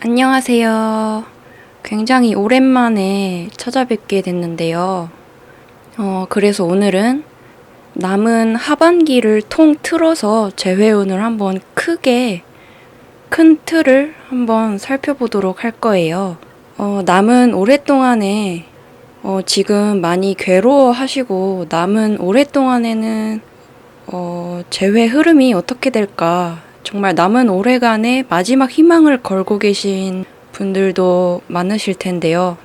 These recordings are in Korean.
안녕하세요. 굉장히 오랜만에 찾아뵙게 됐는데요. 그래서 오늘은 남은 하반기를 통틀어서 재회운을 한번 크게 큰 틀을 한번 살펴보도록 할 거예요. 남은 오랫동안에 지금 많이 괴로워하시고 남은 오랫동안에는 재회 흐름이 어떻게 될까? 정말 남은 올해간의 마지막 희망을 걸고 계신 분들도 많으실 텐데요.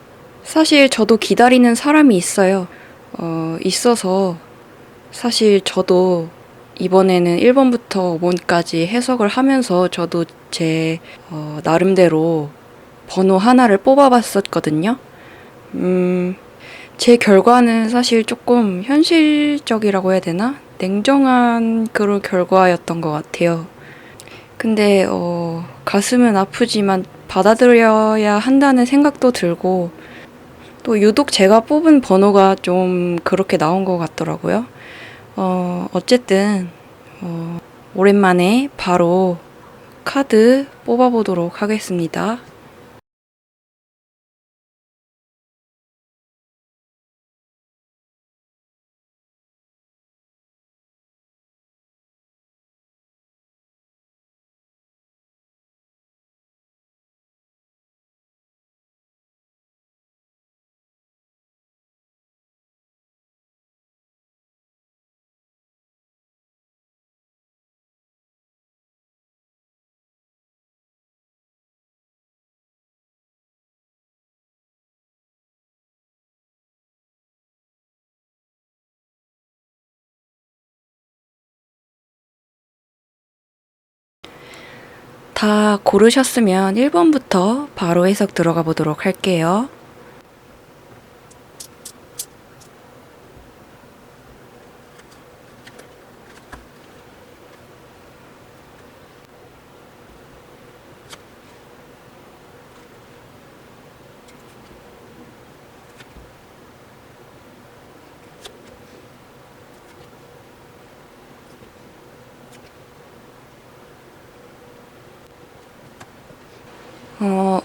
사실 저도 기다리는 사람이 있어요. 있어서 사실 저도 이번에는 1번부터 5번까지 해석을 하면서 저도 제 나름대로 번호 하나를 뽑아봤었거든요. 제 결과는 사실 조금 현실적이라고 해야 되나? 냉정한 그런 결과였던 것 같아요. 근데 가슴은 아프지만 받아들여야 한다는 생각도 들고 또 유독 제가 뽑은 번호가 좀 그렇게 나온 것 같더라고요. 어쨌든 오랜만에 바로 카드 뽑아보도록 하겠습니다. 다 고르셨으면 1번부터 바로 해석 들어가 보도록 할게요.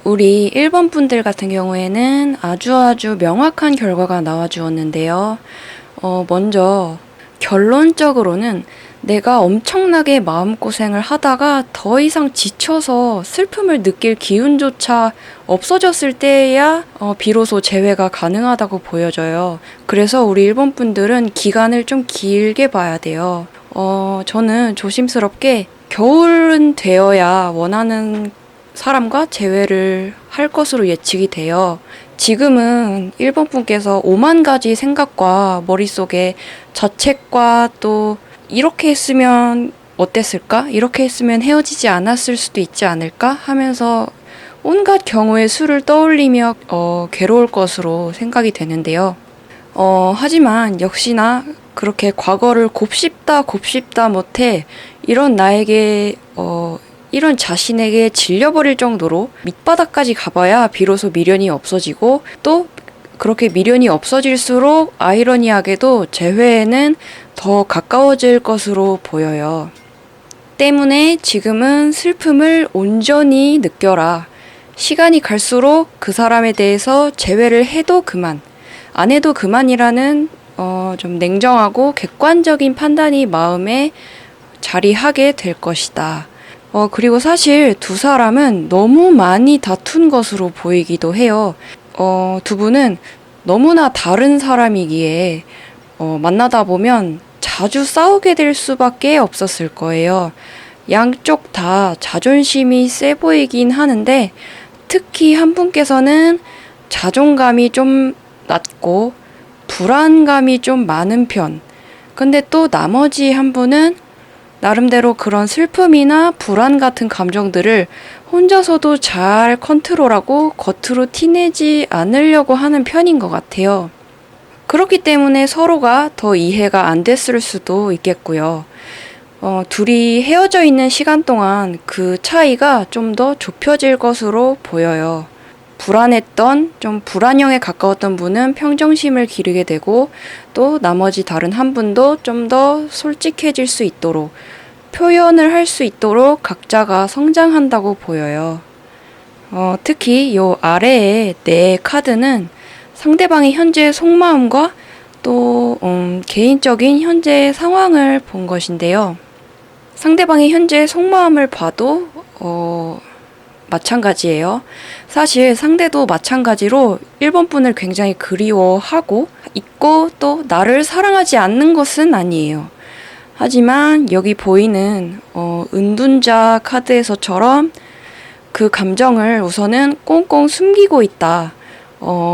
우리 1번 분들 같은 경우에는 아주 명확한 결과가 나와 주었는데요. 먼저 결론적으로는 내가 엄청나게 마음고생을 하다가 더 이상 지쳐서 슬픔을 느낄 기운조차 없어졌을 때야 비로소 재회가 가능하다고 보여져요. 그래서 우리 1번 분들은 기간을 좀 길게 봐야 돼요. 저는 조심스럽게 겨울은 되어야 원하는 사람과 재회를 할 것으로 예측이 돼요. 지금은 1번 분께서 5만 가지 생각과 머릿속에 자책과 또 이렇게 했으면 어땠을까? 이렇게 했으면 헤어지지 않았을 수도 있지 않을까? 하면서 온갖 경우의 수를 떠올리며 괴로울 것으로 생각이 되는데요. 하지만 역시나 그렇게 과거를 곱씹다 못해 이런 나에게 이런 자신에게 질려버릴 정도로 밑바닥까지 가봐야 비로소 미련이 없어지고 또 그렇게 미련이 없어질수록 아이러니하게도 재회에는 더 가까워질 것으로 보여요. 때문에 지금은 슬픔을 온전히 느껴라. 시간이 갈수록 그 사람에 대해서 재회를 해도 그만, 안 해도 그만이라는 좀 냉정하고 객관적인 판단이 마음에 자리하게 될 것이다. 그리고 사실 두 사람은 너무 많이 다툰 것으로 보이기도 해요. 두 분은 너무나 다른 사람이기에 만나다 보면 자주 싸우게 될 수밖에 없었을 거예요. 양쪽 다 자존심이 세 보이긴 하는데 특히 한 분께서는 자존감이 좀 낮고 불안감이 좀 많은 편. 근데 또 나머지 한 분은 나름대로 그런 슬픔이나 불안 같은 감정들을 혼자서도 잘 컨트롤하고 겉으로 티내지 않으려고 하는 편인 것 같아요. 그렇기 때문에 서로가 더 이해가 안 됐을 수도 있겠고요. 둘이 헤어져 있는 시간 동안 그 차이가 좀 더 좁혀질 것으로 보여요. 불안했던, 좀 불안형에 가까웠던 분은 평정심을 기르게 되고 또 나머지 다른 한 분도 좀 더 솔직해질 수 있도록 표현을 할 수 있도록 각자가 성장한다고 보여요. 특히 요 아래에 네 카드는 상대방의 현재 속마음과 또 개인적인 현재 상황을 본 것인데요. 상대방의 현재 속마음을 봐도 마찬가지예요. 사실 상대도 마찬가지로 1번 분을 굉장히 그리워하고 있고 또 나를 사랑하지 않는 것은 아니에요. 하지만 여기 보이는 은둔자 카드에서처럼 그 감정을 우선은 꽁꽁 숨기고 있다.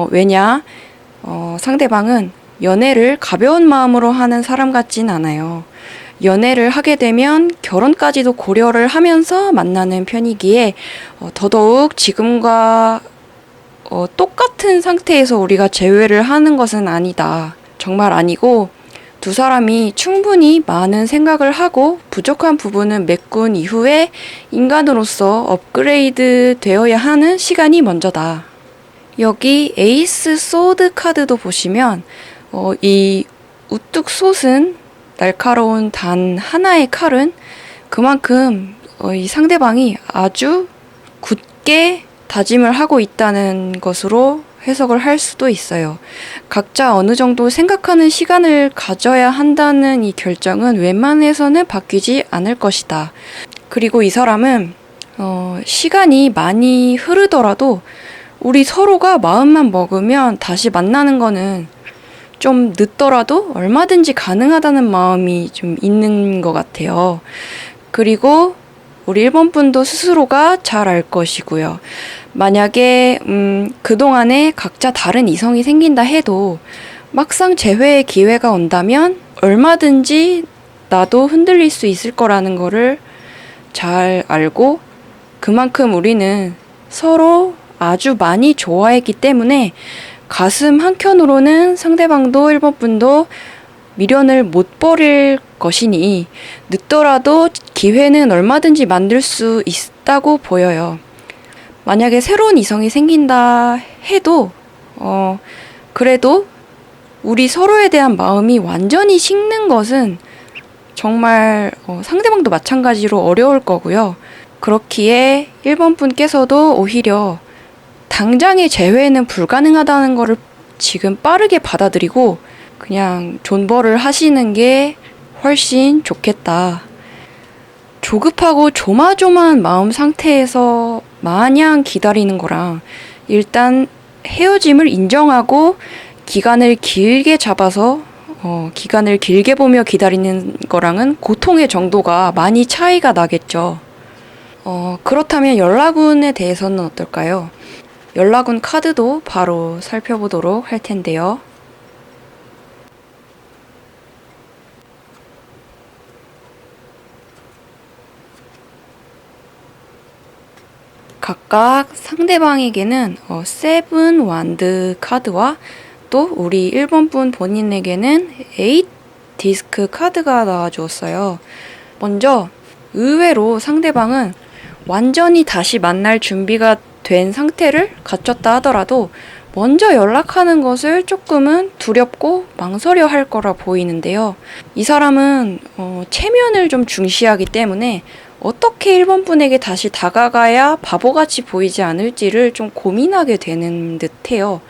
왜냐? 상대방은 연애를 가벼운 마음으로 하는 사람 같진 않아요. 연애를 하게 되면 결혼까지도 고려를 하면서 만나는 편이기에 더더욱 지금과 똑같은 상태에서 우리가 재회를 하는 것은 아니다. 정말 아니고 두 사람이 충분히 많은 생각을 하고 부족한 부분은 메꾼 이후에 인간으로서 업그레이드 되어야 하는 시간이 먼저다. 여기 에이스 소드 카드도 보시면 이 우뚝 솟은 날카로운 단 하나의 칼은 그만큼 이 상대방이 아주 굳게 다짐을 하고 있다는 것으로 해석을 할 수도 있어요. 각자 어느 정도 생각하는 시간을 가져야 한다는 이 결정은 웬만해서는 바뀌지 않을 것이다. 그리고 이 사람은 시간이 많이 흐르더라도 우리 서로가 마음만 먹으면 다시 만나는 거는 좀 늦더라도 얼마든지 가능하다는 마음이 좀 있는 것 같아요. 그리고 우리 1번 분도 스스로가 잘 알 것이고요. 만약에 그동안에 각자 다른 이성이 생긴다 해도 막상 재회의 기회가 온다면 얼마든지 나도 흔들릴 수 있을 거라는 거를 잘 알고 그만큼 우리는 서로 아주 많이 좋아했기 때문에 가슴 한켠으로는 상대방도 1번 분도 미련을 못 버릴 것이니 늦더라도 기회는 얼마든지 만들 수 있다고 보여요. 만약에 새로운 이성이 생긴다 해도 그래도 우리 서로에 대한 마음이 완전히 식는 것은 정말 상대방도 마찬가지로 어려울 거고요. 그렇기에 1번 분께서도 오히려 당장의 재회는 불가능하다는 거를 지금 빠르게 받아들이고 그냥 존버를 하시는 게 훨씬 좋겠다. 조급하고 조마조마한 마음 상태에서 마냥 기다리는 거랑 일단 헤어짐을 인정하고 기간을 길게 잡아서 기간을 길게 보며 기다리는 거랑은 고통의 정도가 많이 차이가 나겠죠. 그렇다면 연락운에 대해서는 어떨까요? 연락운 카드도 바로 살펴보도록 할 텐데요. 각각 상대방에게는 세븐 완드 카드와 또 우리 1번 분 본인에게는 8 디스크 카드가 나와주었어요. 먼저 의외로 상대방은 완전히 다시 만날 준비가 된 상태를 갖췄다 하더라도 먼저 연락하는 것을 조금은 두렵고 망설여 할 거라 보이는데요. 이 사람은 체면을 좀 중시하기 때문에 어떻게 1번 분에게 다시 다가가야 바보같이 보이지 않을지를 좀 고민하게 되는 듯해요.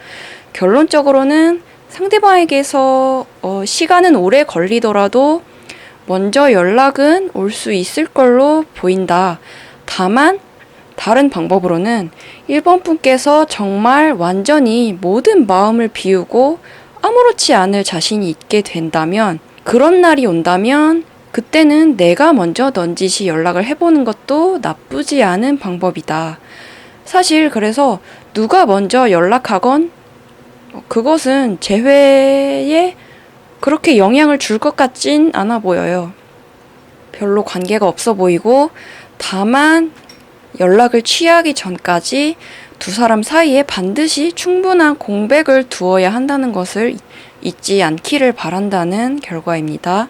결론적으로는 상대방에게서 시간은 오래 걸리더라도 먼저 연락은 올 수 있을 걸로 보인다. 다만 다른 방법으로는 1번 분께서 정말 완전히 모든 마음을 비우고 아무렇지 않을 자신이 있게 된다면 그런 날이 온다면 그때는 내가 먼저 넌지시 연락을 해보는 것도 나쁘지 않은 방법이다. 사실 그래서 누가 먼저 연락하건 그것은 재회에 그렇게 영향을 줄 것 같진 않아 보여요. 별로 관계가 없어 보이고 다만 연락을 취하기 전까지 두 사람 사이에 반드시 충분한 공백을 두어야 한다는 것을 잊지 않기를 바란다는 결과입니다.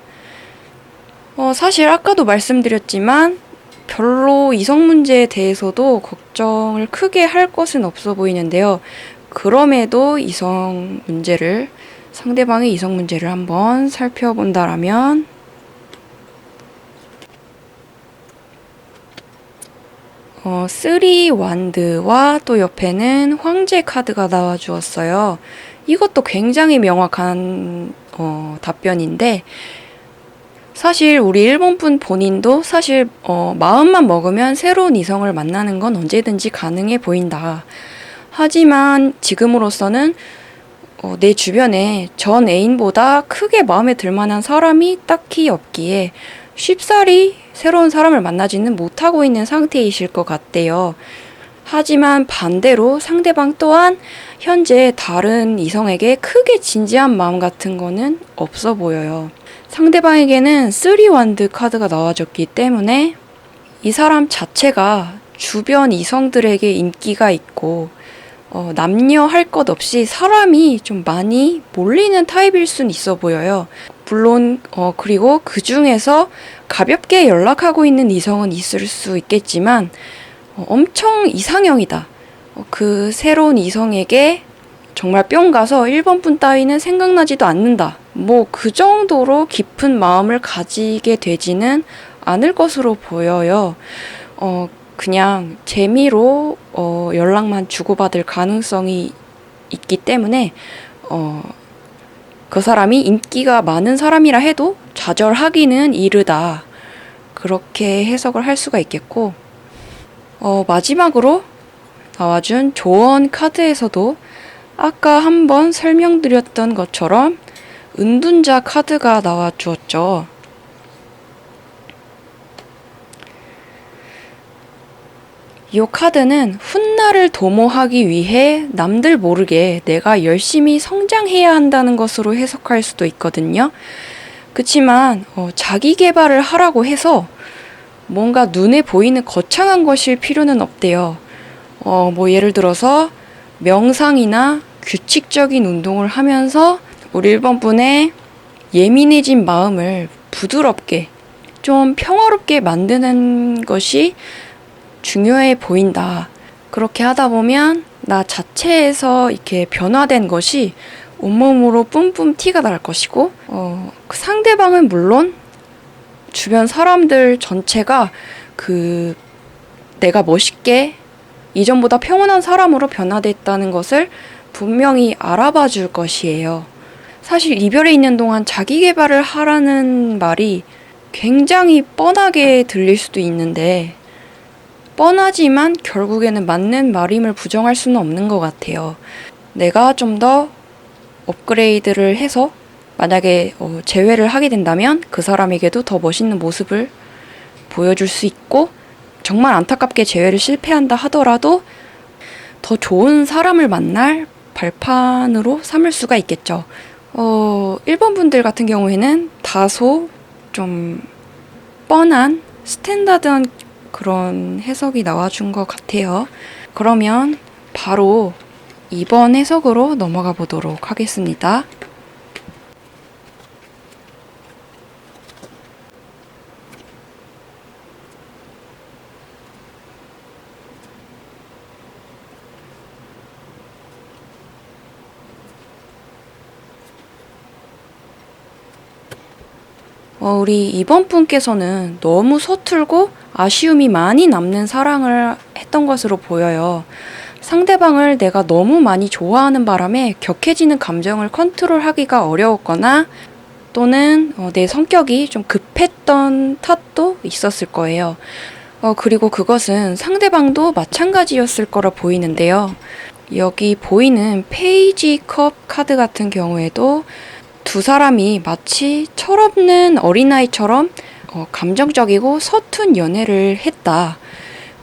사실 아까도 말씀드렸지만 별로 이성 문제에 대해서도 걱정을 크게 할 것은 없어 보이는데요. 그럼에도 상대방의 이성 문제를 한번 살펴본다라면 쓰리 완드와 또 옆에는 황제 카드가 나와 주었어요. 이것도 굉장히 명확한 답변인데, 사실 우리 일본 분 본인도 사실 마음만 먹으면 새로운 이성을 만나는 건 언제든지 가능해 보인다. 하지만 지금으로서는 내 주변에 전 애인보다 크게 마음에 들 만한 사람이 딱히 없기에 쉽사리 새로운 사람을 만나지는 못하고 있는 상태이실 것 같대요. 하지만 반대로 상대방 또한 현재 다른 이성에게 크게 진지한 마음 같은 거는 없어 보여요. 상대방에게는 쓰리 완드 카드가 나와줬기 때문에 이 사람 자체가 주변 이성들에게 인기가 있고 남녀 할 것 없이 사람이 좀 많이 몰리는 타입일 순 있어 보여요. 물론 그리고 그 중에서 가볍게 연락하고 있는 이성은 있을 수 있겠지만 엄청 이상형이다. 그 새로운 이성에게 정말 뿅 가서 1번 분 따위는 생각나지도 않는다. 뭐 그 정도로 깊은 마음을 가지게 되지는 않을 것으로 보여요. 그냥 재미로 연락만 주고받을 가능성이 있기 때문에 그 사람이 인기가 많은 사람이라 해도 좌절하기는 이르다. 그렇게 해석을 할 수가 있겠고, 마지막으로 나와준 조언 카드에서도 아까 한번 설명드렸던 것처럼 은둔자 카드가 나와 주었죠. 이 카드는 훗날을 도모하기 위해 남들 모르게 내가 열심히 성장해야 한다는 것으로 해석할 수도 있거든요. 그치만 자기 개발을 하라고 해서 뭔가 눈에 보이는 거창한 것일 필요는 없대요. 뭐 예를 들어서 명상이나 규칙적인 운동을 하면서 우리 1번 분의 예민해진 마음을 부드럽게 좀 평화롭게 만드는 것이 중요해 보인다. 그렇게 하다 보면 나 자체에서 이렇게 변화된 것이 온몸으로 뿜뿜 티가 날 것이고 그 상대방은 물론 주변 사람들 전체가 내가 멋있게 이전보다 평온한 사람으로 변화됐다는 것을 분명히 알아봐 줄 것이에요. 사실 이별에 있는 동안 자기 개발을 하라는 말이 굉장히 뻔하게 들릴 수도 있는데 뻔하지만 결국에는 맞는 말임을 부정할 수는 없는 것 같아요. 내가 좀 더 업그레이드를 해서 만약에 재회를 하게 된다면 그 사람에게도 더 멋있는 모습을 보여줄 수 있고, 정말 안타깝게 재회를 실패한다 하더라도 더 좋은 사람을 만날 발판으로 삼을 수가 있겠죠. 1번 분들 같은 경우에는 다소 좀 뻔한 스탠다드한 그런 해석이 나와준 것 같아요. 그러면 바로 2번 해석으로 넘어가 보도록 하겠습니다. 우리 2번 분께서는 너무 서툴고 아쉬움이 많이 남는 사랑을 했던 것으로 보여요. 상대방을 내가 너무 많이 좋아하는 바람에 격해지는 감정을 컨트롤하기가 어려웠거나 또는 내 성격이 좀 급했던 탓도 있었을 거예요. 그리고 그것은 상대방도 마찬가지였을 거라 보이는데요. 여기 보이는 페이지 컵 카드 같은 경우에도 두 사람이 마치 철없는 어린아이처럼 감정적이고 서툰 연애를 했다.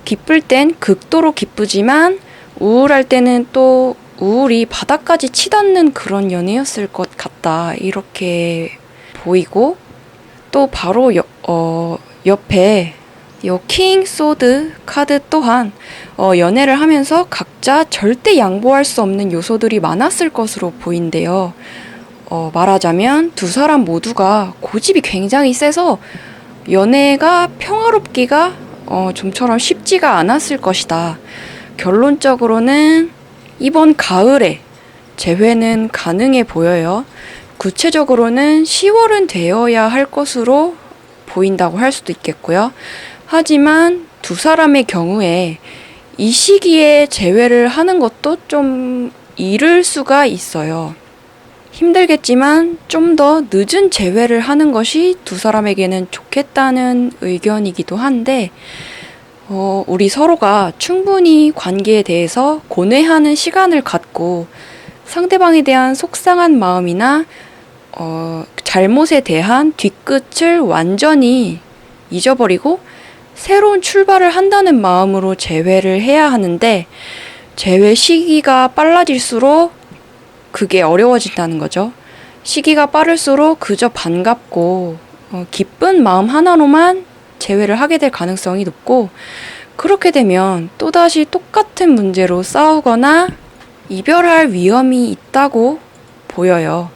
기쁠 땐 극도로 기쁘지만 우울할 때는 또 우울이 바닥까지 치닫는 그런 연애였을 것 같다. 이렇게 보이고, 또 바로 옆에 이 킹 소드 카드 또한 연애를 하면서 각자 절대 양보할 수 없는 요소들이 많았을 것으로 보인대요. 말하자면 두 사람 모두가 고집이 굉장히 세서 연애가 평화롭기가 좀처럼 쉽지가 않았을 것이다. 결론적으로는 이번 가을에 재회는 가능해 보여요. 구체적으로는 10월은 되어야 할 것으로 보인다고 할 수도 있겠고요. 하지만 두 사람의 경우에 이 시기에 재회를 하는 것도 좀 이를 수가 있어요. 힘들겠지만 좀 더 늦은 재회를 하는 것이 두 사람에게는 좋겠다는 의견이기도 한데, 우리 서로가 충분히 관계에 대해서 고뇌하는 시간을 갖고 상대방에 대한 속상한 마음이나 잘못에 대한 뒤끝을 완전히 잊어버리고 새로운 출발을 한다는 마음으로 재회를 해야 하는데, 재회 시기가 빨라질수록 그게 어려워진다는 거죠. 시기가 빠를수록 그저 반갑고 기쁜 마음 하나로만 재회를 하게 될 가능성이 높고, 그렇게 되면 또다시 똑같은 문제로 싸우거나 이별할 위험이 있다고 보여요.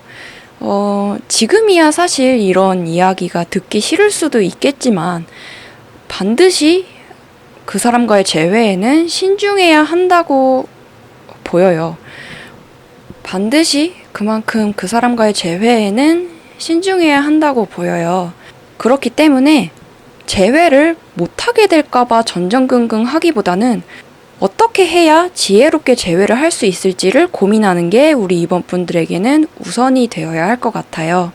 지금이야 사실 이런 이야기가 듣기 싫을 수도 있겠지만, 반드시 그 사람과의 재회에는 신중해야 한다고 보여요. 반드시 그만큼 그 사람과의 재회에는 신중해야 한다고 보여요. 그렇기 때문에 재회를 못하게 될까봐 전전긍긍 하기보다는 어떻게 해야 지혜롭게 재회를 할 수 있을지를 고민하는 게 우리 이번 분들에게는 우선이 되어야 할 것 같아요.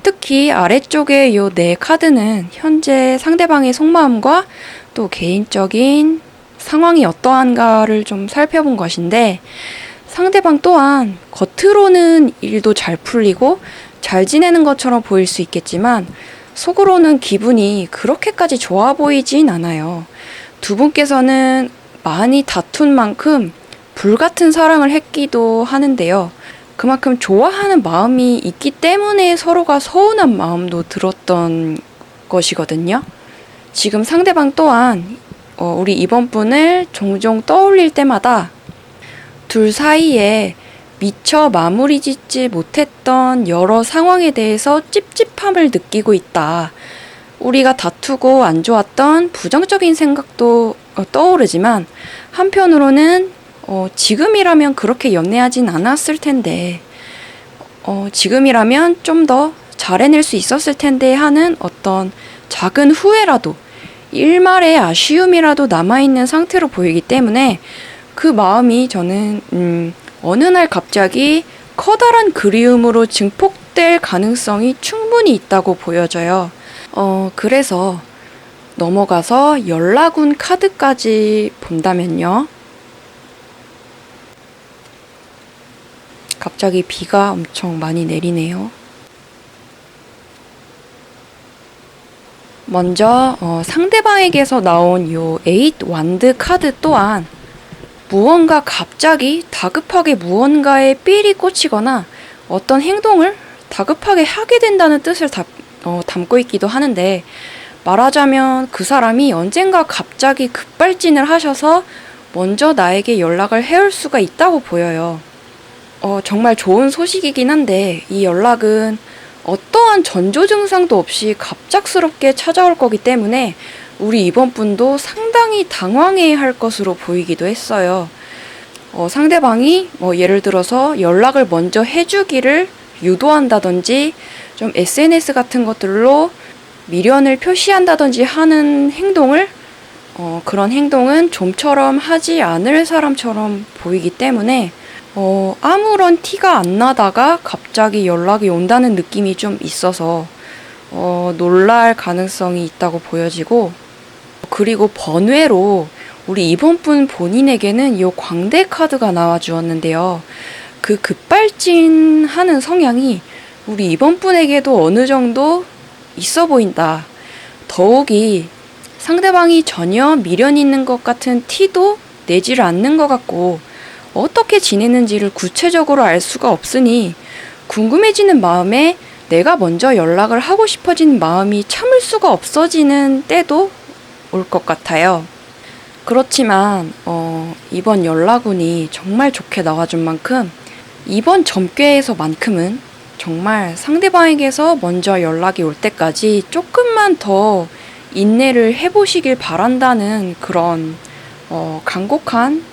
특히 아래쪽에 요 네 카드는 현재 상대방의 속마음과 또 개인적인 상황이 어떠한가를 좀 살펴본 것인데, 상대방 또한 겉으로는 일도 잘 풀리고 잘 지내는 것처럼 보일 수 있겠지만 속으로는 기분이 그렇게까지 좋아 보이진 않아요. 두 분께서는 많이 다툰 만큼 불같은 사랑을 했기도 하는데요. 그만큼 좋아하는 마음이 있기 때문에 서로가 서운한 마음도 들었던 것이거든요. 지금 상대방 또한 우리 이번 분을 종종 떠올릴 때마다 둘 사이에 미처 마무리 짓지 못했던 여러 상황에 대해서 찝찝함을 느끼고 있다. 우리가 다투고 안 좋았던 부정적인 생각도 떠오르지만, 한편으로는 지금이라면 그렇게 연애하진 않았을 텐데, 지금이라면 좀 더 잘해낼 수 있었을 텐데 하는 어떤 작은 후회라도, 일말의 아쉬움이라도 남아있는 상태로 보이기 때문에 그 마음이 저는 어느 날 갑자기 커다란 그리움으로 증폭될 가능성이 충분히 있다고 보여져요. 그래서 넘어가서 연락운 카드까지 본다면요. 갑자기 비가 엄청 많이 내리네요. 먼저 상대방에게서 나온 요 에잇 완드 카드 또한 무언가 갑자기 다급하게 무언가에 삘이 꽂히거나 어떤 행동을 다급하게 하게 된다는 뜻을 담고 있기도 하는데, 말하자면 그 사람이 언젠가 갑자기 급발진을 하셔서 먼저 나에게 연락을 해올 수가 있다고 보여요. 정말 좋은 소식이긴 한데, 이 연락은 어떠한 전조 증상도 없이 갑작스럽게 찾아올 거기 때문에 우리 이번 분도 상당히 당황해 할 것으로 보이기도 했어요. 상대방이 예를 들어서 연락을 먼저 해주기를 유도한다든지 좀 SNS 같은 것들로 미련을 표시한다든지 하는 행동을 그런 행동은 좀처럼 하지 않을 사람처럼 보이기 때문에 아무런 티가 안 나다가 갑자기 연락이 온다는 느낌이 좀 있어서 놀랄 가능성이 있다고 보여지고, 그리고 번외로 우리 이번 분 본인에게는 이 광대 카드가 나와 주었는데요. 그 급발진하는 성향이 우리 이번 분에게도 어느 정도 있어 보인다. 더욱이 상대방이 전혀 미련 있는 것 같은 티도 내지를 않는 것 같고, 어떻게 지내는지를 구체적으로 알 수가 없으니 궁금해지는 마음에 내가 먼저 연락을 하고 싶어진 마음이 참을 수가 없어지는 때도 올 것 같아요. 그렇지만 이번 연락운이 정말 좋게 나와준 만큼 이번 점괘에서만큼은 정말 상대방에게서 먼저 연락이 올 때까지 조금만 더 인내를 해보시길 바란다는 그런 간곡한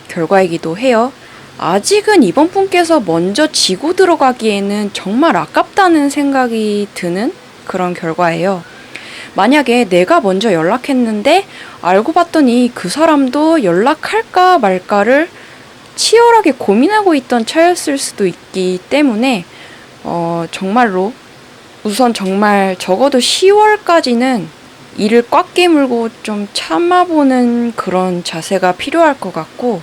결과이기도 해요. 아직은 이번 분께서 먼저 지고 들어가기에는 정말 아깝다는 생각이 드는 그런 결과예요. 만약에 내가 먼저 연락했는데 알고 봤더니 그 사람도 연락할까 말까를 치열하게 고민하고 있던 차였을 수도 있기 때문에 정말로 우선 정말 적어도 10월까지는 이를 꽉 깨물고 좀 참아보는 그런 자세가 필요할 것 같고,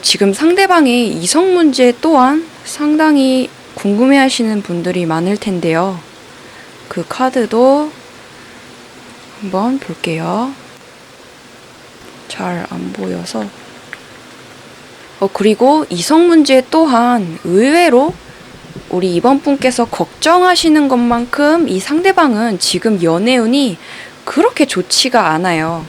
지금 상대방의 이성 문제 또한 상당히 궁금해 하시는 분들이 많을 텐데요. 그 카드도 한번 볼게요. 잘 안 보여서. 그리고 이성 문제 또한 의외로 우리 이번 분께서 걱정하시는 것만큼 이 상대방은 지금 연애운이 그렇게 좋지가 않아요.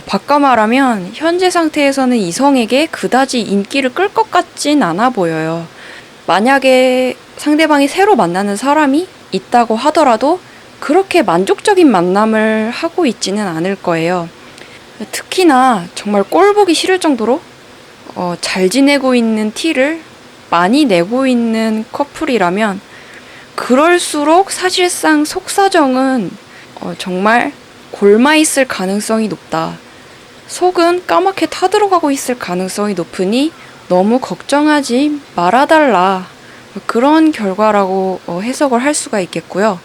바꿔 말하면 현재 상태에서는 이성에게 그다지 인기를 끌 것 같진 않아 보여요. 만약에 상대방이 새로 만나는 사람이 있다고 하더라도 그렇게 만족적인 만남을 하고 있지는 않을 거예요. 특히나 정말 꼴 보기 싫을 정도로 잘 지내고 있는 티를 많이 내고 있는 커플이라면 그럴수록 사실상 속사정은 정말 골마 있을 가능성이 높다. 속은 까맣게 타들어가고 있을 가능성이 높으니 너무 걱정하지 말아달라. 그런 결과라고 해석을 할 수가 있겠고요.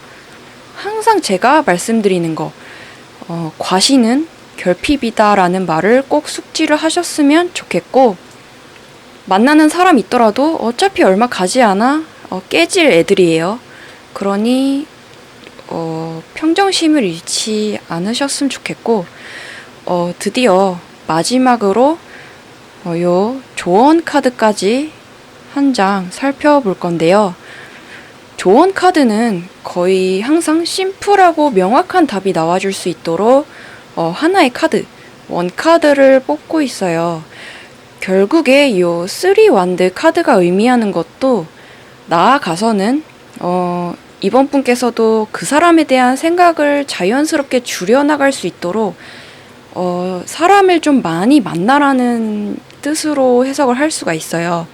항상 제가 말씀드리는 거, 과시는 결핍이다라는 말을 꼭 숙지를 하셨으면 좋겠고, 만나는 사람 있더라도 어차피 얼마 가지 않아 깨질 애들이에요. 그러니 평정심을 잃지 않으셨으면 좋겠고, 드디어 마지막으로 요 조언 카드까지 한 장 살펴볼 건데요. 조언 카드는 거의 항상 심플하고 명확한 답이 나와줄 수 있도록 하나의 카드, 원 카드를 뽑고 있어요. 결국에 요 3 완드 카드가 의미하는 것도 나아가서는 이번 분께서도 그 사람에 대한 생각을 자연스럽게 줄여나갈 수 있도록 사람을 좀 많이 만나라는 뜻으로 해석을 할 수가 있어요.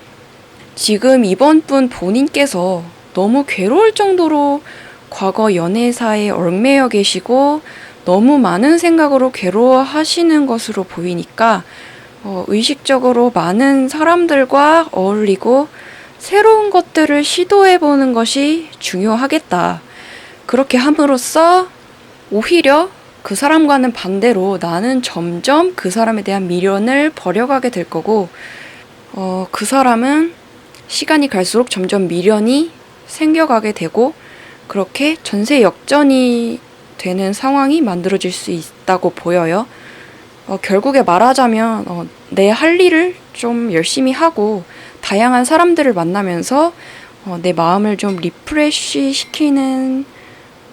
지금 이번 분 본인께서 너무 괴로울 정도로 과거 연애사에 얽매여 계시고 너무 많은 생각으로 괴로워하시는 것으로 보이니까 의식적으로 많은 사람들과 어울리고 새로운 것들을 시도해보는 것이 중요하겠다. 그렇게 함으로써 오히려 그 사람과는 반대로 나는 점점 그 사람에 대한 미련을 버려가게 될 거고, 그 사람은 시간이 갈수록 점점 미련이 생겨가게 되고, 그렇게 전세 역전이 되는 상황이 만들어질 수 있다고 보여요. 결국에 말하자면 내 할 일을 좀 열심히 하고 다양한 사람들을 만나면서 내 마음을 좀 리프레시 시키는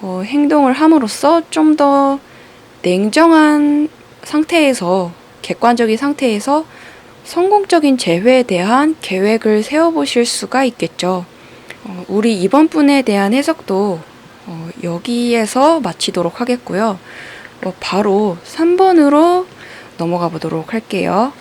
행동을 함으로써 좀 더 냉정한 상태에서, 객관적인 상태에서 성공적인 재회에 대한 계획을 세워보실 수가 있겠죠. 우리 이번 분에 대한 해석도 여기에서 마치도록 하겠고요. 바로 3번으로 넘어가 보도록 할게요.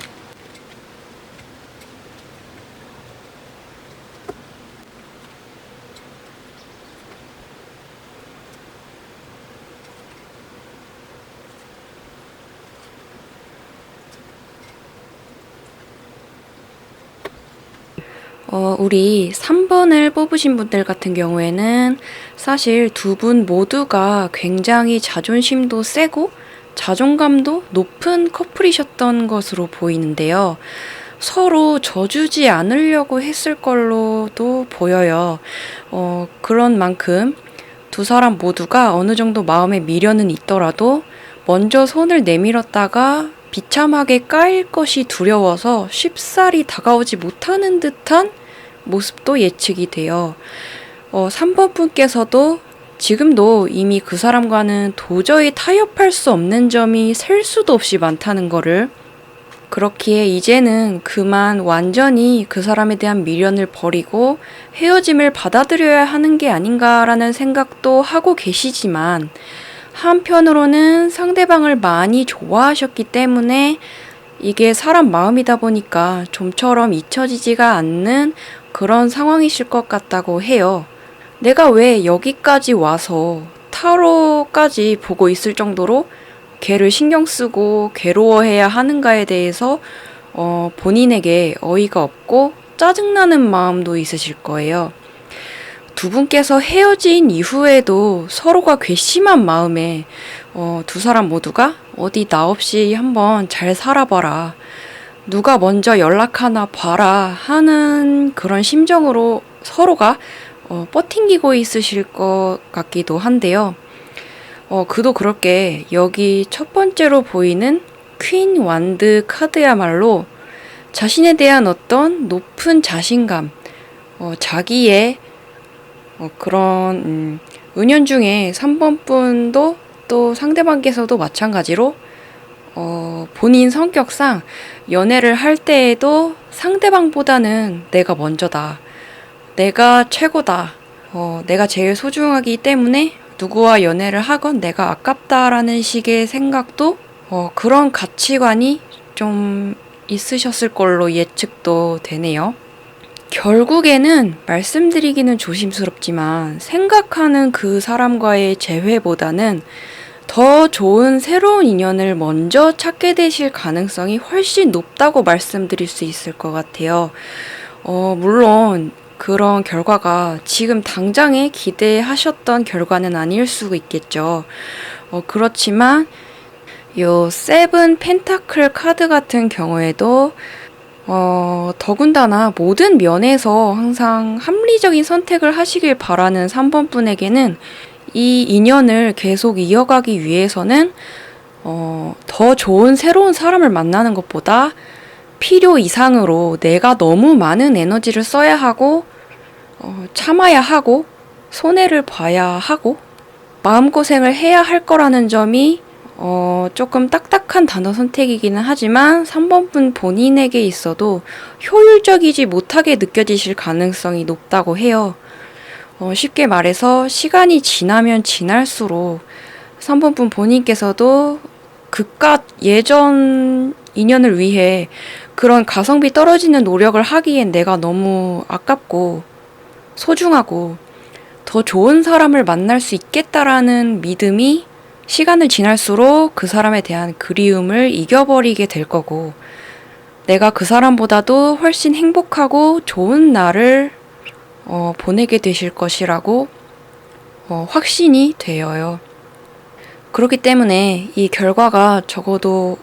우리 3번을 뽑으신 분들 같은 경우에는 사실 두 분 모두가 굉장히 자존심도 세고 자존감도 높은 커플이셨던 것으로 보이는데요. 서로 져주지 않으려고 했을 걸로도 보여요. 그런 만큼 두 사람 모두가 어느 정도 마음에 미련은 있더라도 먼저 손을 내밀었다가 비참하게 까일 것이 두려워서 쉽사리 다가오지 못하는 듯한 모습도 예측이 돼요. 3번 분께서도 지금도 이미 그 사람과는 도저히 타협할 수 없는 점이 셀 수도 없이 많다는 거를, 그렇기에 이제는 그만 완전히 그 사람에 대한 미련을 버리고 헤어짐을 받아들여야 하는 게 아닌가라는 생각도 하고 계시지만, 한편으로는 상대방을 많이 좋아하셨기 때문에 이게 사람 마음이다 보니까 좀처럼 잊혀지지가 않는 그런 상황이실 것 같다고 해요. 내가 왜 여기까지 와서 타로까지 보고 있을 정도로 걔를 신경 쓰고 괴로워해야 하는가에 대해서 본인에게 어이가 없고 짜증나는 마음도 있으실 거예요. 두 분께서 헤어진 이후에도 서로가 괘씸한 마음에 두 사람 모두가 어디 나 없이 한번 잘 살아봐라. 누가 먼저 연락하나 봐라 하는 그런 심정으로 서로가 버팅기고 있으실 것 같기도 한데요. 그도 그렇게 여기 첫 번째로 보이는 퀸 완드 카드야말로 자신에 대한 어떤 높은 자신감, 자기의 그런 은연중에 3번 분도 또 상대방께서도 마찬가지로 본인 성격상 연애를 할 때에도 상대방보다는 내가 먼저다. 내가 최고다. 내가 제일 소중하기 때문에 누구와 연애를 하건 내가 아깝다라는 식의 생각도 그런 가치관이 좀 있으셨을 걸로 예측도 되네요. 결국에는 말씀드리기는 조심스럽지만 생각하는 그 사람과의 재회보다는 더 좋은 새로운 인연을 먼저 찾게 되실 가능성이 훨씬 높다고 말씀드릴 수 있을 것 같아요. 물론 그런 결과가 지금 당장에 기대하셨던 결과는 아닐 수 있겠죠. 그렇지만 요 세븐 펜타클 카드 같은 경우에도 더군다나 모든 면에서 항상 합리적인 선택을 하시길 바라는 3번 분에게는 이 인연을 계속 이어가기 위해서는 더 좋은 새로운 사람을 만나는 것보다 필요 이상으로 내가 너무 많은 에너지를 써야 하고 참아야 하고 손해를 봐야 하고 마음고생을 해야 할 거라는 점이 조금 딱딱한 단어 선택이기는 하지만 3번 분 본인에게 있어도 효율적이지 못하게 느껴지실 가능성이 높다고 해요. 쉽게 말해서 시간이 지나면 지날수록 3번 분 본인께서도 그깟 예전 인연을 위해 그런 가성비 떨어지는 노력을 하기엔 내가 너무 아깝고 소중하고 더 좋은 사람을 만날 수 있겠다라는 믿음이 시간을 지날수록 그 사람에 대한 그리움을 이겨버리게 될 거고 내가 그 사람보다도 훨씬 행복하고 좋은 날을 보내게 되실 것이라고 확신이 되어요. 그렇기 때문에 이 결과가 적어도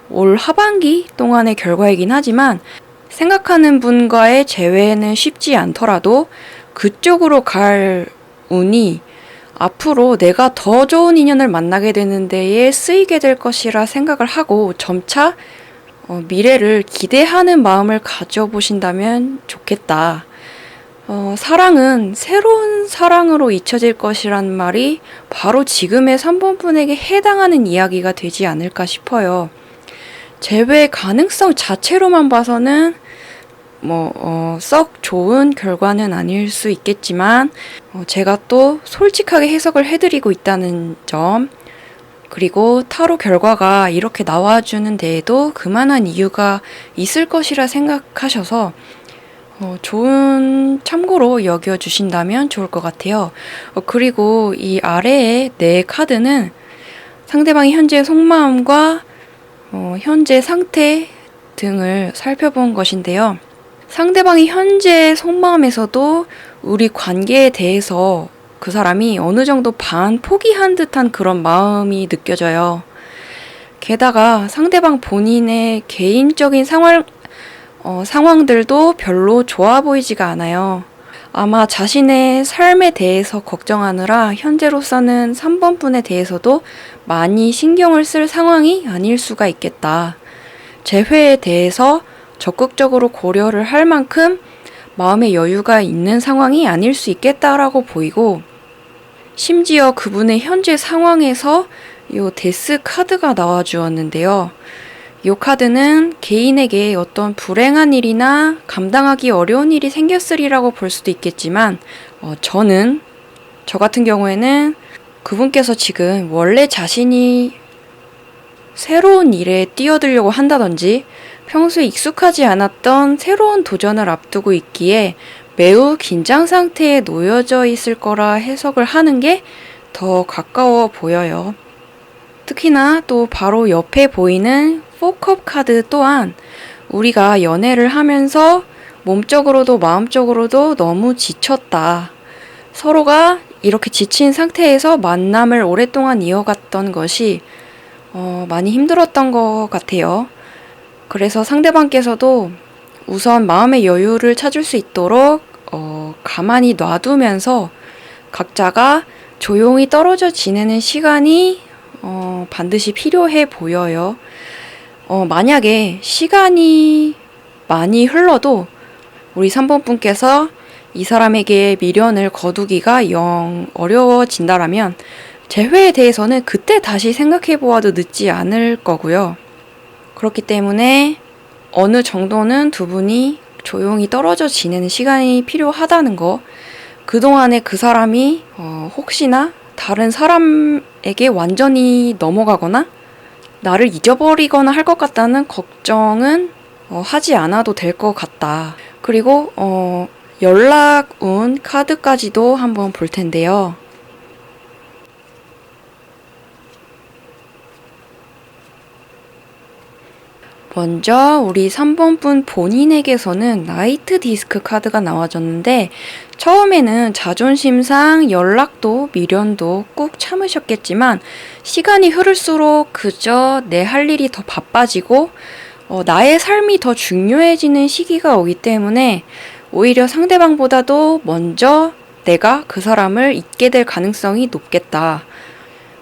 올 하반기 동안의 결과이긴 하지만 생각하는 분과의 재회는 쉽지 않더라도 그쪽으로 갈 운이 앞으로 내가 더 좋은 인연을 만나게 되는 데에 쓰이게 될 것이라 생각을 하고 점차 미래를 기대하는 마음을 가져보신다면 좋겠다. 사랑은 새로운 사랑으로 잊혀질 것이란 말이 바로 지금의 3번 분에게 해당하는 이야기가 되지 않을까 싶어요. 재회 가능성 자체로만 봐서는 썩 좋은 결과는 아닐 수 있겠지만 제가 또 솔직하게 해석을 해드리고 있다는 점 그리고 타로 결과가 이렇게 나와주는 데에도 그만한 이유가 있을 것이라 생각하셔서 좋은 참고로 여겨주신다면 좋을 것 같아요. 그리고 이 아래의 네 카드는 상대방의 현재 속마음과 현재 상태 등을 살펴본 것인데요. 상대방이 현재 속마음에서도 우리 관계에 대해서 그 사람이 어느 정도 반 포기한 듯한 그런 마음이 느껴져요. 게다가 상대방 본인의 개인적인 상황들도 별로 좋아 보이지가 않아요. 아마 자신의 삶에 대해서 걱정하느라 현재로서는 3번 분에 대해서도 많이 신경을 쓸 상황이 아닐 수가 있겠다. 재회에 대해서 적극적으로 고려를 할 만큼 마음의 여유가 있는 상황이 아닐 수 있겠다라고 보이고 심지어 그분의 현재 상황에서 이 데스 카드가 나와 주었는데요. 이 카드는 개인에게 어떤 불행한 일이나 감당하기 어려운 일이 생겼으리라고 볼 수도 있겠지만 저 같은 경우에는 그분께서 지금 원래 자신이 새로운 일에 뛰어들려고 한다든지 평소에 익숙하지 않았던 새로운 도전을 앞두고 있기에 매우 긴장 상태에 놓여져 있을 거라 해석을 하는 게 더 가까워 보여요. 특히나 또 바로 옆에 보이는 4컵 카드 또한 우리가 연애를 하면서 몸적으로도 마음적으로도 너무 지쳤다. 서로가 이렇게 지친 상태에서 만남을 오랫동안 이어갔던 것이 많이 힘들었던 것 같아요. 그래서 상대방께서도 우선 마음의 여유를 찾을 수 있도록 가만히 놔두면서 각자가 조용히 떨어져 지내는 시간이 반드시 필요해 보여요. 만약에 시간이 많이 흘러도 우리 3번 분께서 이 사람에게 미련을 거두기가 영 어려워진다라면 재회에 대해서는 그때 다시 생각해 보아도 늦지 않을 거고요. 그렇기 때문에 어느 정도는 두 분이 조용히 떨어져 지내는 시간이 필요하다는 거, 그동안에 그 사람이 혹시나 다른 사람에게 완전히 넘어가거나 나를 잊어버리거나 할 것 같다는 걱정은 하지 않아도 될 것 같다. 그리고 연락운 카드까지도 한번 볼 텐데요. 먼저 우리 3번 분 본인에게서는 나이트 디스크 카드가 나와줬는데 처음에는 자존심상 연락도 미련도 꾹 참으셨겠지만 시간이 흐를수록 그저 내 할 일이 더 바빠지고 나의 삶이 더 중요해지는 시기가 오기 때문에 오히려 상대방보다도 먼저 내가 그 사람을 잊게 될 가능성이 높겠다.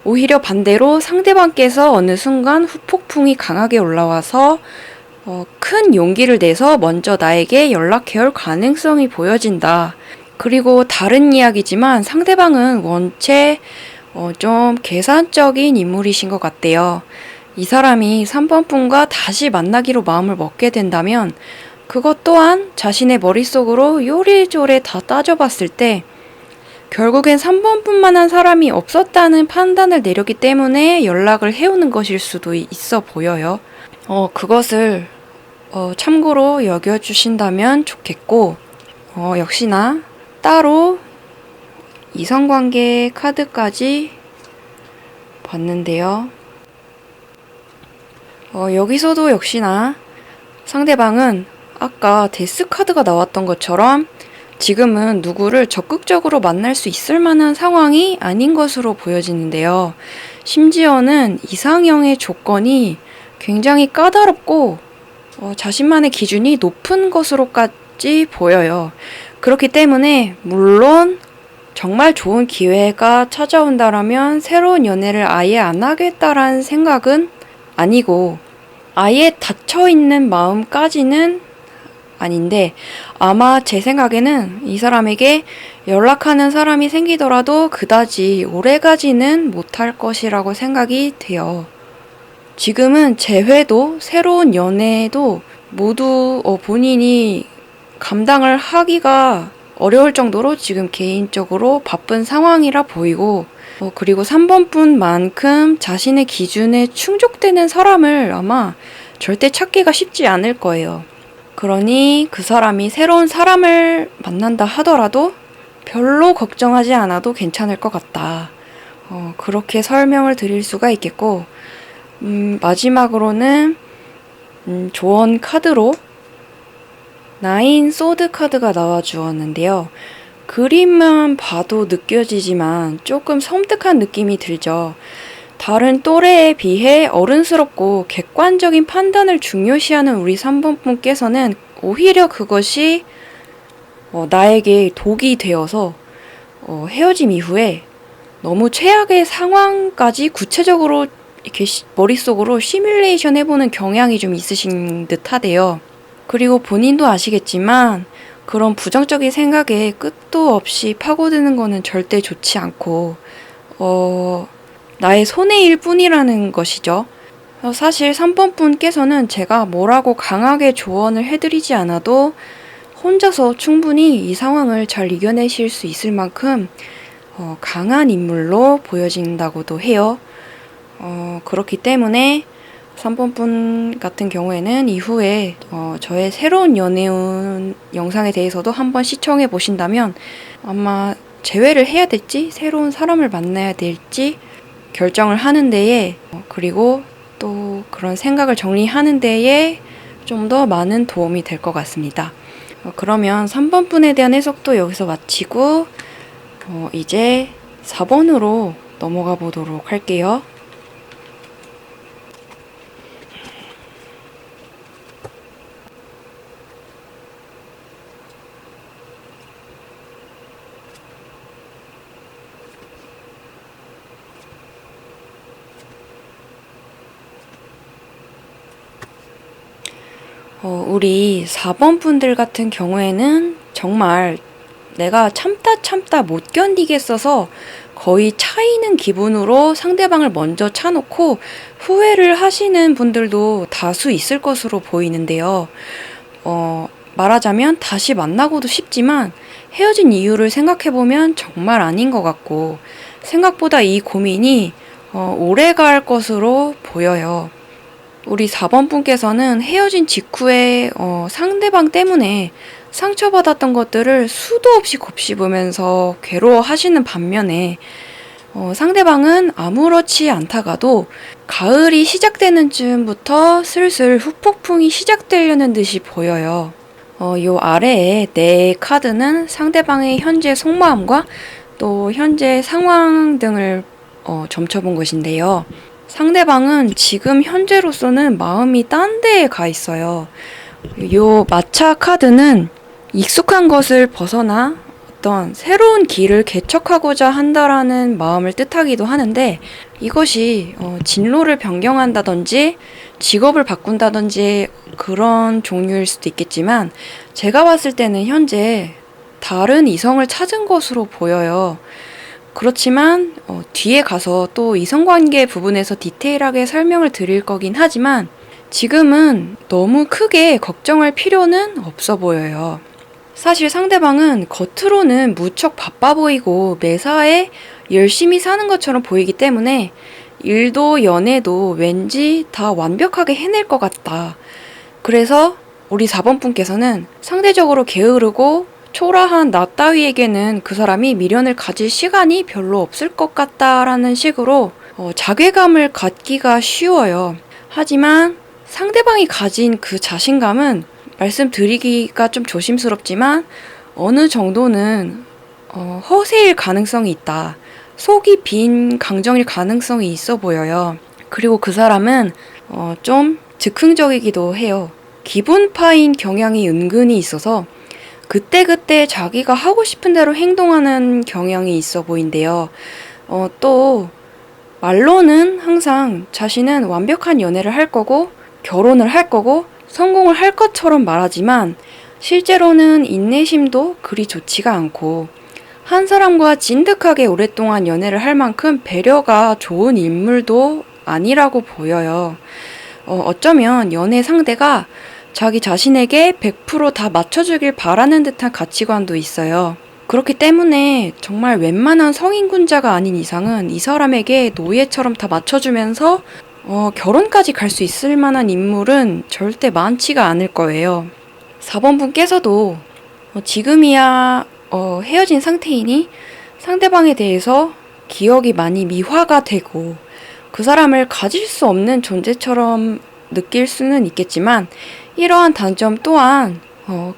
오히려 반대로 상대방께서 어느 순간 후폭풍이 강하게 올라와서 큰 용기를 내서 먼저 나에게 연락해올 가능성이 보여진다. 그리고 다른 이야기지만 상대방은 원체 좀 계산적인 인물이신 것 같대요. 이 사람이 3번 분과 다시 만나기로 마음을 먹게 된다면 그것 또한 자신의 머릿속으로 요리조리 다 따져봤을 때 결국엔 3번 분만한 사람이 없었다는 판단을 내렸기 때문에 연락을 해오는 것일 수도 있어 보여요. 그것을 참고로 여겨주신다면 좋겠고 역시나 따로 이성관계 카드까지 봤는데요. 여기서도 역시나 상대방은 아까 데스 카드가 나왔던 것처럼 지금은 누구를 적극적으로 만날 수 있을 만한 상황이 아닌 것으로 보여지는데요. 심지어는 이상형의 조건이 굉장히 까다롭고 자신만의 기준이 높은 것으로까지 보여요. 그렇기 때문에 물론 정말 좋은 기회가 찾아온다라면 새로운 연애를 아예 안 하겠다라는 생각은 아니고 아예 닫혀있는 마음까지는 아닌데 아마 제 생각에는 이 사람에게 연락하는 사람이 생기더라도 그다지 오래가지는 못할 것이라고 생각이 돼요. 지금은 재회도 새로운 연애도 모두 본인이 감당을 하기가 어려울 정도로 지금 개인적으로 바쁜 상황이라 보이고 그리고 3번 분만큼 자신의 기준에 충족되는 사람을 아마 절대 찾기가 쉽지 않을 거예요. 그러니 그 사람이 새로운 사람을 만난다 하더라도 별로 걱정하지 않아도 괜찮을 것 같다. 그렇게 설명을 드릴 수가 있겠고 마지막으로는 조언 카드로 나인 소드 카드가 나와 주었는데요. 그림만 봐도 느껴지지만 조금 섬뜩한 느낌이 들죠. 다른 또래에 비해 어른스럽고 객관적인 판단을 중요시하는 우리 3번 분께서는 오히려 그것이 나에게 독이 되어서 헤어짐 이후에 너무 최악의 상황까지 구체적으로 이렇게 머릿속으로 시뮬레이션 해보는 경향이 좀 있으신 듯 하대요. 그리고 본인도 아시겠지만 그런 부정적인 생각에 끝도 없이 파고드는 거는 절대 좋지 않고 나의 손해일 뿐이라는 것이죠. 사실 3번 분께서는 제가 뭐라고 강하게 조언을 해드리지 않아도 혼자서 충분히 이 상황을 잘 이겨내실 수 있을 만큼 강한 인물로 보여진다고도 해요. 그렇기 때문에 3번 분 같은 경우에는 이후에 저의 새로운 연애운 영상에 대해서도 한번 시청해 보신다면 아마 재회를 해야 될지 새로운 사람을 만나야 될지 결정을 하는 데에 그리고 또 그런 생각을 정리하는 데에 좀 더 많은 도움이 될 것 같습니다. 그러면 3번 분에 대한 해석도 여기서 마치고 이제 4번으로 넘어가 보도록 할게요. 우리 4번 분들 같은 경우에는 정말 내가 참다 못 견디겠어서 거의 차이는 기분으로 상대방을 먼저 차놓고 후회를 하시는 분들도 다수 있을 것으로 보이는데요. 말하자면 다시 만나고도 싶지만 헤어진 이유를 생각해보면 정말 아닌 것 같고 생각보다 이 고민이 오래 갈 것으로 보여요. 우리 4번 분께서는 헤어진 직후에 상대방 때문에 상처받았던 것들을 수도 없이 곱씹으면서 괴로워하시는 반면에 상대방은 아무렇지 않다가도 가을이 시작되는 즈음부터 슬슬 후폭풍이 시작되려는 듯이 보여요. 요 아래에 네 카드는 상대방의 현재 속마음과 또 현재 상황 등을 점쳐본 것인데요. 상대방은 지금 현재로서는 마음이 딴 데에 가 있어요. 요 마차 카드는 익숙한 것을 벗어나 어떤 새로운 길을 개척하고자 한다라는 마음을 뜻하기도 하는데 이것이 진로를 변경한다든지 직업을 바꾼다든지 그런 종류일 수도 있겠지만 제가 봤을 때는 현재 다른 이성을 찾은 것으로 보여요. 그렇지만 뒤에 가서 또 이성관계 부분에서 디테일하게 설명을 드릴 거긴 하지만 지금은 너무 크게 걱정할 필요는 없어 보여요. 사실 상대방은 겉으로는 무척 바빠 보이고 매사에 열심히 사는 것처럼 보이기 때문에 일도 연애도 왠지 다 완벽하게 해낼 것 같다. 그래서 우리 4번 분께서는 상대적으로 게으르고 초라한 나 따위에게는 그 사람이 미련을 가질 시간이 별로 없을 것 같다라는 식으로 자괴감을 갖기가 쉬워요. 하지만 상대방이 가진 그 자신감은 말씀드리기가 좀 조심스럽지만 어느 정도는 허세일 가능성이 있다. 속이 빈 감정일 가능성이 있어 보여요. 그리고 그 사람은 좀 즉흥적이기도 해요. 기분파인 경향이 은근히 있어서 그때그때 자기가 하고 싶은 대로 행동하는 경향이 있어 보인대요. 또 말로는 항상 자신은 완벽한 연애를 할 거고 결혼을 할 거고 성공을 할 것처럼 말하지만 실제로는 인내심도 그리 좋지가 않고 한 사람과 진득하게 오랫동안 연애를 할 만큼 배려가 좋은 인물도 아니라고 보여요. 어쩌면 연애 상대가 자기 자신에게 100% 다 맞춰주길 바라는 듯한 가치관도 있어요. 그렇기 때문에 정말 웬만한 성인군자가 아닌 이상은 이 사람에게 노예처럼 다 맞춰주면서 결혼까지 갈 수 있을 만한 인물은 절대 많지가 않을 거예요. 4번 분께서도 지금이야 헤어진 상태이니 상대방에 대해서 기억이 많이 미화가 되고 그 사람을 가질 수 없는 존재처럼 느낄 수는 있겠지만 이러한 단점 또한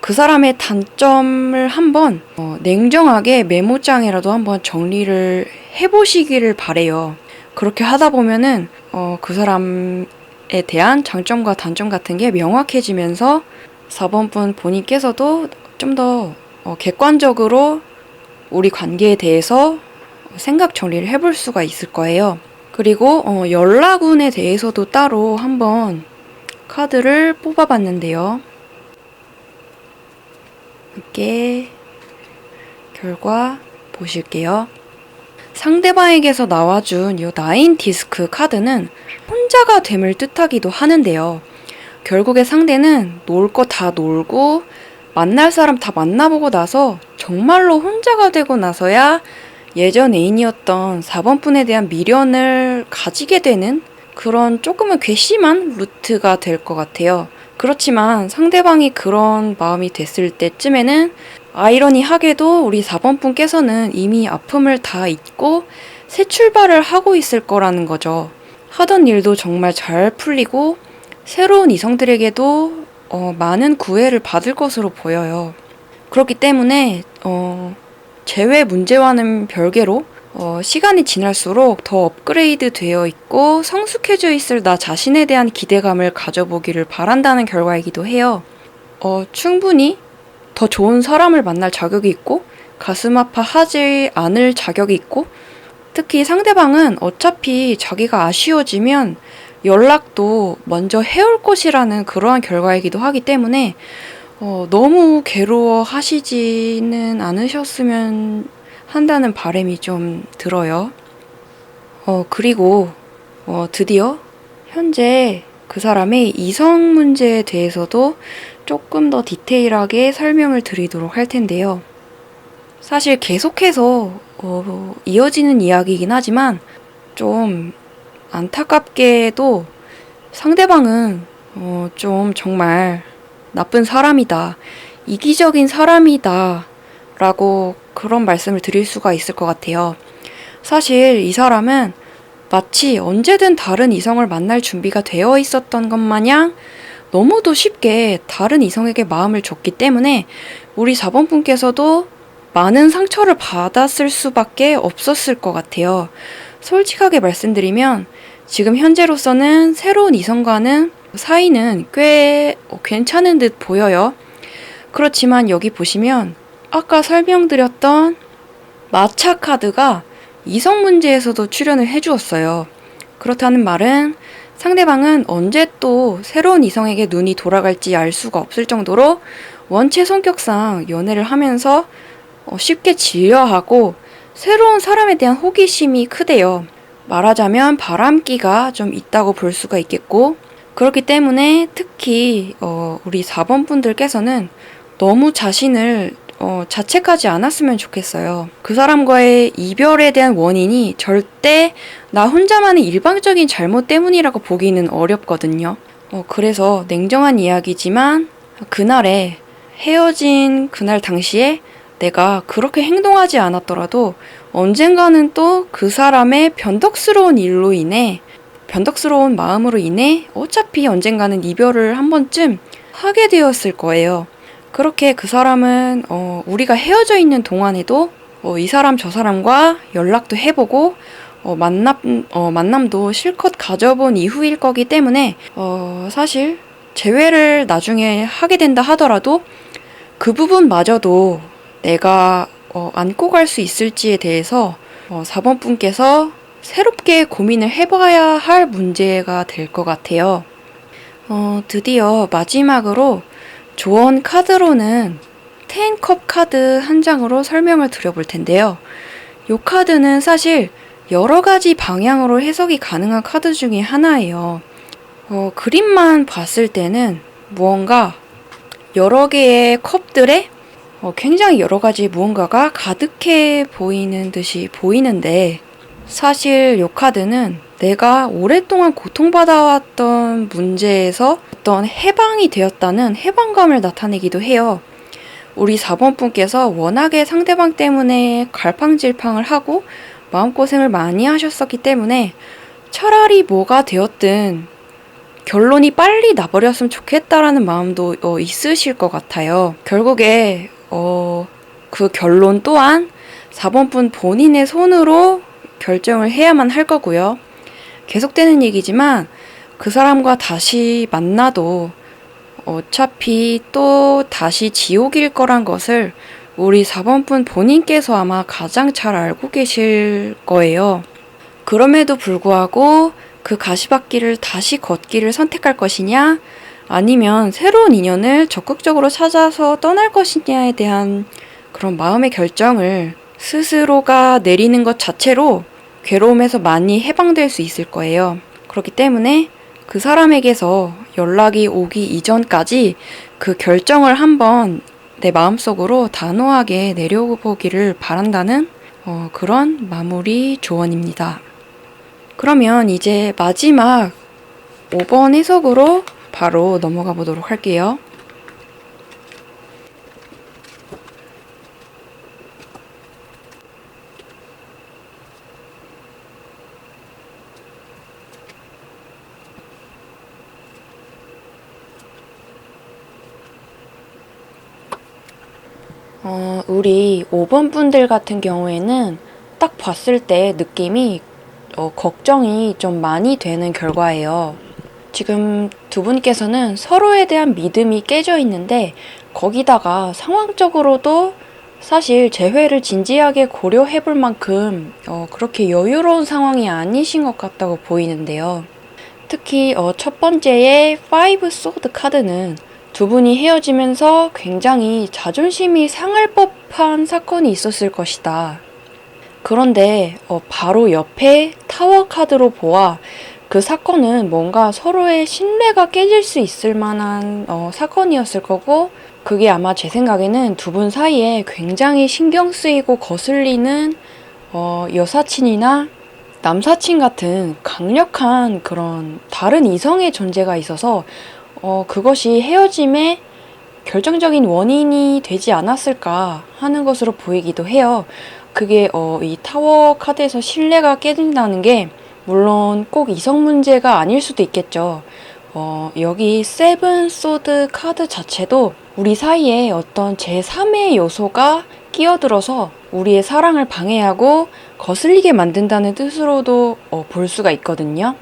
그 사람의 단점을 한번 냉정하게 메모장에라도 한번 정리를 해보시기를 바래요. 그렇게 하다 보면은 그 사람에 대한 장점과 단점 같은 게 명확해지면서 4번 분 본인께서도 좀 더 객관적으로 우리 관계에 대해서 생각 정리를 해볼 수가 있을 거예요. 그리고 연락운에 대해서도 따로 한번 카드를 뽑아봤는데요. 함께 결과 보실게요. 상대방에게서 나와준 이 나인 디스크 카드는 혼자가 됨을 뜻하기도 하는데요. 결국에 상대는 놀 거 다 놀고 만날 사람 다 만나보고 나서 정말로 혼자가 되고 나서야 예전 애인이었던 4번 분에 대한 미련을 가지게 되는 그런 조금은 괘씸한 루트가 될 것 같아요. 그렇지만 상대방이 그런 마음이 됐을 때쯤에는 아이러니하게도 우리 4번 분께서는 이미 아픔을 다 잊고 새 출발을 하고 있을 거라는 거죠. 하던 일도 정말 잘 풀리고 새로운 이성들에게도 많은 구애를 받을 것으로 보여요. 그렇기 때문에 재회 문제와는 별개로 시간이 지날수록 더 업그레이드 되어 있고 성숙해져 있을 나 자신에 대한 기대감을 가져보기를 바란다는 결과이기도 해요. 충분히 더 좋은 사람을 만날 자격이 있고 가슴 아파하지 않을 자격이 있고 특히 상대방은 어차피 자기가 아쉬워지면 연락도 먼저 해올 것이라는 그러한 결과이기도 하기 때문에 너무 괴로워하시지는 않으셨으면 한다는 바람이 좀 들어요. 그리고 드디어 현재 그 사람의 이성 문제에 대해서도 조금 더 디테일하게 설명을 드리도록 할 텐데요. 사실 계속해서 이어지는 이야기이긴 하지만 좀 안타깝게도 상대방은 좀 정말 나쁜 사람이다, 이기적인 사람이다 라고 그런 말씀을 드릴 수가 있을 것 같아요. 사실 이 사람은 마치 언제든 다른 이성을 만날 준비가 되어 있었던 것 마냥 너무도 쉽게 다른 이성에게 마음을 줬기 때문에 우리 4번 분께서도 많은 상처를 받았을 수밖에 없었을 것 같아요. 솔직하게 말씀드리면 지금 현재로서는 새로운 이성과는 사이는 꽤 괜찮은 듯 보여요. 그렇지만 여기 보시면 아까 설명드렸던 마차 카드가 이성 문제에서도 출연을 해주었어요. 그렇다는 말은 상대방은 언제 또 새로운 이성에게 눈이 돌아갈지 알 수가 없을 정도로 원체 성격상 연애를 하면서 쉽게 질려하고 새로운 사람에 대한 호기심이 크대요. 말하자면 바람기가 좀 있다고 볼 수가 있겠고, 그렇기 때문에 특히 우리 4번 분들께서는 너무 자신을 자책하지 않았으면 좋겠어요. 그 사람과의 이별에 대한 원인이 절대 나 혼자만의 일방적인 잘못 때문이라고 보기는 어렵거든요. 그래서 냉정한 이야기지만 그날에 헤어진 그날 당시에 내가 그렇게 행동하지 않았더라도 언젠가는 또 그 사람의 변덕스러운 일로 인해, 변덕스러운 마음으로 인해 어차피 언젠가는 이별을 한 번쯤 하게 되었을 거예요. 그렇게 그 사람은 우리가 헤어져 있는 동안에도 이 사람 저 사람과 연락도 해보고 만남도 실컷 가져본 이후일 거기 때문에 사실 재회를 나중에 하게 된다 하더라도 그 부분마저도 내가 안고 갈 수 있을지에 대해서 4번 분께서 새롭게 고민을 해봐야 할 문제가 될 것 같아요. 드디어 마지막으로 조언 카드로는 10컵 카드 한 장으로 설명을 드려볼 텐데요. 이 카드는 사실 여러 가지 방향으로 해석이 가능한 카드 중에 하나예요. 그림만 봤을 때는 무언가 여러 개의 컵들에 굉장히 여러 가지 무언가가 가득해 보이는 듯이 보이는데, 사실 이 카드는 내가 오랫동안 고통받아왔던 문제에서 어떤 해방이 되었다는 해방감을 나타내기도 해요. 우리 4번 분께서 워낙에 상대방 때문에 갈팡질팡을 하고 마음고생을 많이 하셨었기 때문에 차라리 뭐가 되었든 결론이 빨리 나버렸으면 좋겠다라는 마음도 있으실 것 같아요. 결국에 그 결론 또한 4번 분 본인의 손으로 결정을 해야만 할 거고요. 계속되는 얘기지만 그 사람과 다시 만나도 어차피 또 다시 지옥일 거란 것을 우리 4번 분 본인께서 아마 가장 잘 알고 계실 거예요. 그럼에도 불구하고 그 가시밭길을 다시 걷기를 선택할 것이냐, 아니면 새로운 인연을 적극적으로 찾아서 떠날 것이냐에 대한 그런 마음의 결정을 스스로가 내리는 것 자체로 괴로움에서 많이 해방될 수 있을 거예요. 그렇기 때문에 그 사람에게서 연락이 오기 이전까지 그 결정을 한번 내 마음속으로 단호하게 내려보기를 바란다는 그런 마무리 조언입니다. 그러면 이제 마지막 5번 해석으로 바로 넘어가 보도록 할게요. 우리 5번 분들 같은 경우에는 딱 봤을 때 느낌이 걱정이 좀 많이 되는 결과예요. 지금 두 분께서는 서로에 대한 믿음이 깨져 있는데 거기다가 상황적으로도 사실 재회를 진지하게 고려해 볼 만큼 그렇게 여유로운 상황이 아니신 것 같다고 보이는데요. 특히 첫 번째의 5 소드 카드는 두 분이 헤어지면서 굉장히 자존심이 상할 법한 사건이 있었을 것이다. 그런데 바로 옆에 타워 카드로 보아 그 사건은 뭔가 서로의 신뢰가 깨질 수 있을 만한 사건이었을 거고, 그게 아마 제 생각에는 두 분 사이에 굉장히 신경 쓰이고 거슬리는 여사친이나 남사친 같은 강력한 그런 다른 이성의 존재가 있어서 그것이 헤어짐의 결정적인 원인이 되지 않았을까 하는 것으로 보이기도 해요. 그게 이 타워 카드에서 신뢰가 깨진다는 게 물론 꼭 이성 문제가 아닐 수도 있겠죠. 여기 세븐 소드 카드 자체도 우리 사이에 어떤 제3의 요소가 끼어들어서 우리의 사랑을 방해하고 거슬리게 만든다는 뜻으로도 볼 수가 있거든요.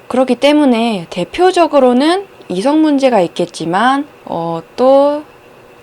그렇기 때문에 대표적으로는 이성 문제가 있겠지만 또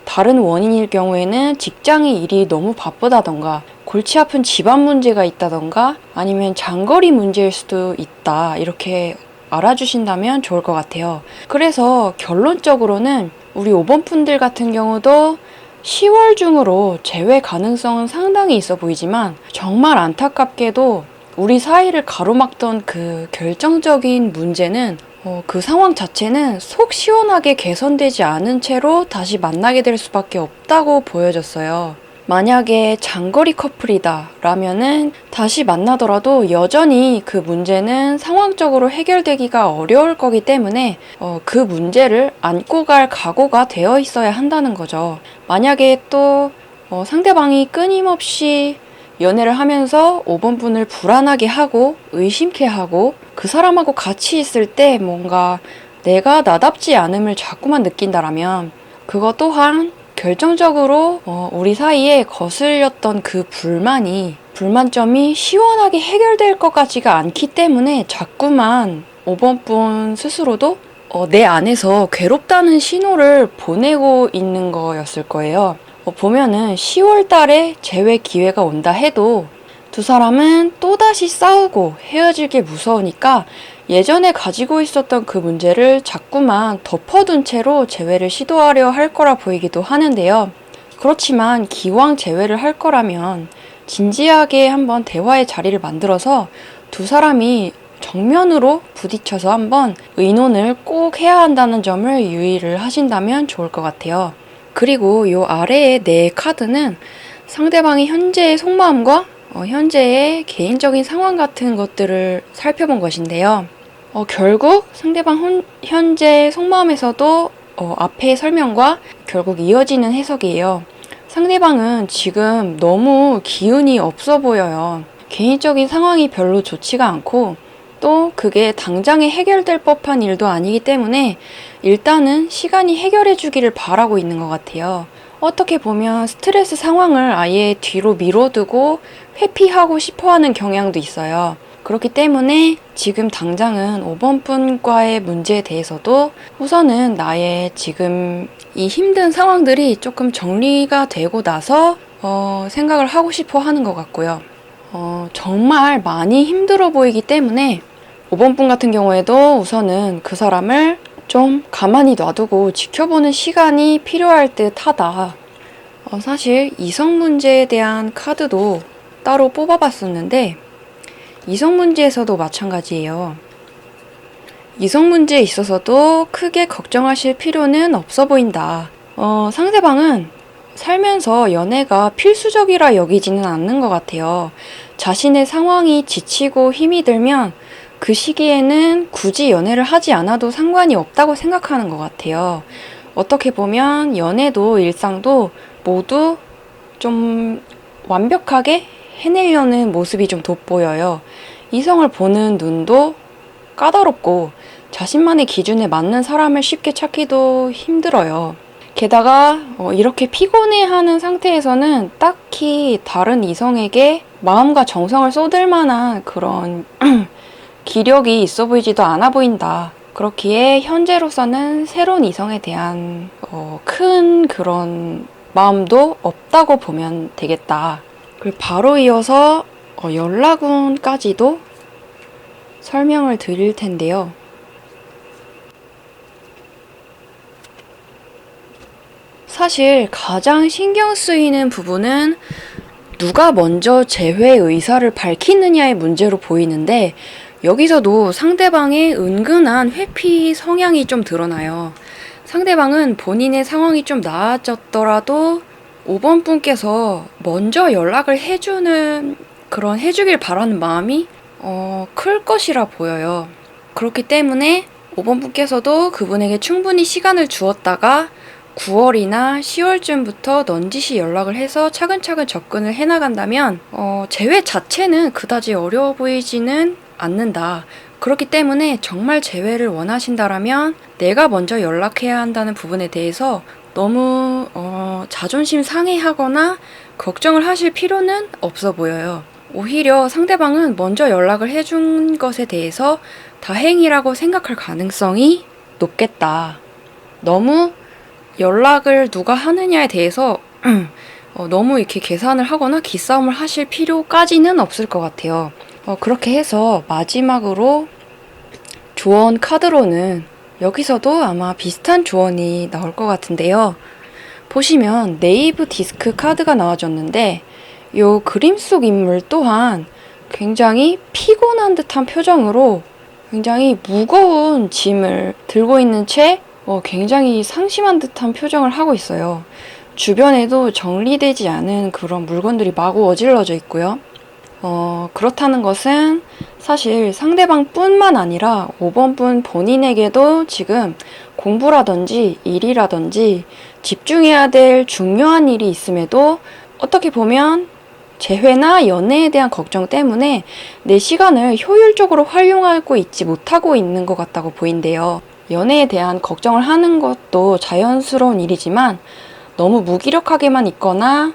다른 원인일 경우에는 직장의 일이 너무 바쁘다던가 골치 아픈 집안 문제가 있다던가 아니면 장거리 문제일 수도 있다, 이렇게 알아주신다면 좋을 것 같아요. 그래서 결론적으로는 우리 5번 분들 같은 경우도 10월 중으로 재회 가능성은 상당히 있어 보이지만 정말 안타깝게도 우리 사이를 가로막던 그 결정적인 문제는 그 상황 자체는 속 시원하게 개선되지 않은 채로 다시 만나게 될 수밖에 없다고 보여졌어요. 만약에 장거리 커플이다 라면은 다시 만나더라도 여전히 그 문제는 상황적으로 해결되기가 어려울 거기 때문에 그 문제를 안고 갈 각오가 되어 있어야 한다는 거죠. 만약에 또 상대방이 끊임없이 연애를 하면서 5번 분을 불안하게 하고 의심케 하고 그 사람하고 같이 있을 때 뭔가 내가 나답지 않음을 자꾸만 느낀다라면 그거 또한 결정적으로 우리 사이에 거슬렸던 그 불만점이 시원하게 해결될 것 같지가 않기 때문에 자꾸만 5번 분 스스로도 내 안에서 괴롭다는 신호를 보내고 있는 거였을 거예요. 보면은 10월 달에 재회 기회가 온다 해도 두 사람은 또다시 싸우고 헤어질 게 무서우니까 예전에 가지고 있었던 그 문제를 자꾸만 덮어둔 채로 재회를 시도하려 할 거라 보이기도 하는데요. 그렇지만 기왕 재회를 할 거라면 진지하게 한번 대화의 자리를 만들어서 두 사람이 정면으로 부딪혀서 한번 의논을 꼭 해야 한다는 점을 유의를 하신다면 좋을 것 같아요. 그리고 요 아래의 네 카드는 상대방의 현재의 속마음과 현재의 개인적인 상황 같은 것들을 살펴본 것인데요. 결국 상대방 현재 속마음에서도 앞의 설명과 결국 이어지는 해석이에요. 상대방은 지금 너무 기운이 없어 보여요. 개인적인 상황이 별로 좋지가 않고 또 그게 당장에 해결될 법한 일도 아니기 때문에 일단은 시간이 해결해 주기를 바라고 있는 것 같아요. 어떻게 보면 스트레스 상황을 아예 뒤로 미뤄두고 회피하고 싶어하는 경향도 있어요. 그렇기 때문에 지금 당장은 5번 분과의 문제에 대해서도 우선은 나의 지금 이 힘든 상황들이 조금 정리가 되고 나서 생각을 하고 싶어 하는 것 같고요. 정말 많이 힘들어 보이기 때문에 5번 분 같은 경우에도 우선은 그 사람을 좀 가만히 놔두고 지켜보는 시간이 필요할 듯 하다. 사실 이성 문제에 대한 카드도 따로 뽑아봤었는데 이성 문제에서도 마찬가지예요. 이성 문제에 있어서도 크게 걱정하실 필요는 없어 보인다. 상대방은 살면서 연애가 필수적이라 여기지는 않는 것 같아요. 자신의 상황이 지치고 힘이 들면 그 시기에는 굳이 연애를 하지 않아도 상관이 없다고 생각하는 것 같아요. 어떻게 보면 연애도 일상도 모두 좀 완벽하게 해내려는 모습이 좀 돋보여요. 이성을 보는 눈도 까다롭고 자신만의 기준에 맞는 사람을 쉽게 찾기도 힘들어요. 게다가 이렇게 피곤해하는 상태에서는 딱히 다른 이성에게 마음과 정성을 쏟을 만한 그런 기력이 있어 보이지도 않아 보인다. 그렇기에 현재로서는 새로운 이성에 대한 큰 그런 마음도 없다고 보면 되겠다. 그리고 바로 이어서 연락운까지도 설명을 드릴 텐데요. 사실 가장 신경 쓰이는 부분은 누가 먼저 재회 의사를 밝히느냐의 문제로 보이는데, 여기서도 상대방의 은근한 회피 성향이 좀 드러나요. 상대방은 본인의 상황이 좀 나아졌더라도 5번 분께서 먼저 연락을 해주길 바라는 마음이 클 것이라 보여요. 그렇기 때문에 5번 분께서도 그분에게 충분히 시간을 주었다가 9월이나 10월쯤부터 넌지시 연락을 해서 차근차근 접근을 해나간다면 재회 자체는 그다지 어려워 보이지는 않는다. 그렇기 때문에 정말 재회를 원하신다라면 내가 먼저 연락해야 한다는 부분에 대해서 너무 자존심 상해하거나 걱정을 하실 필요는 없어 보여요. 오히려 상대방은 먼저 연락을 해준 것에 대해서 다행이라고 생각할 가능성이 높겠다. 너무 연락을 누가 하느냐에 대해서 너무 이렇게 계산을 하거나 기싸움을 하실 필요까지는 없을 것 같아요. 그렇게 해서 마지막으로 조언 카드로는 여기서도 아마 비슷한 조언이 나올 것 같은데요. 보시면 네이브 디스크 카드가 나와줬는데 이 그림 속 인물 또한 굉장히 피곤한 듯한 표정으로 굉장히 무거운 짐을 들고 있는 채 굉장히 상심한 듯한 표정을 하고 있어요. 주변에도 정리되지 않은 그런 물건들이 마구 어질러져 있고요. 그렇다는 것은 사실 상대방뿐만 아니라 5번 분 본인에게도 지금 공부라든지 일이라든지 집중해야 될 중요한 일이 있음에도 어떻게 보면 재회나 연애에 대한 걱정 때문에 내 시간을 효율적으로 활용하고 있지 못하고 있는 것 같다고 보인대요. 연애에 대한 걱정을 하는 것도 자연스러운 일이지만 너무 무기력하게만 있거나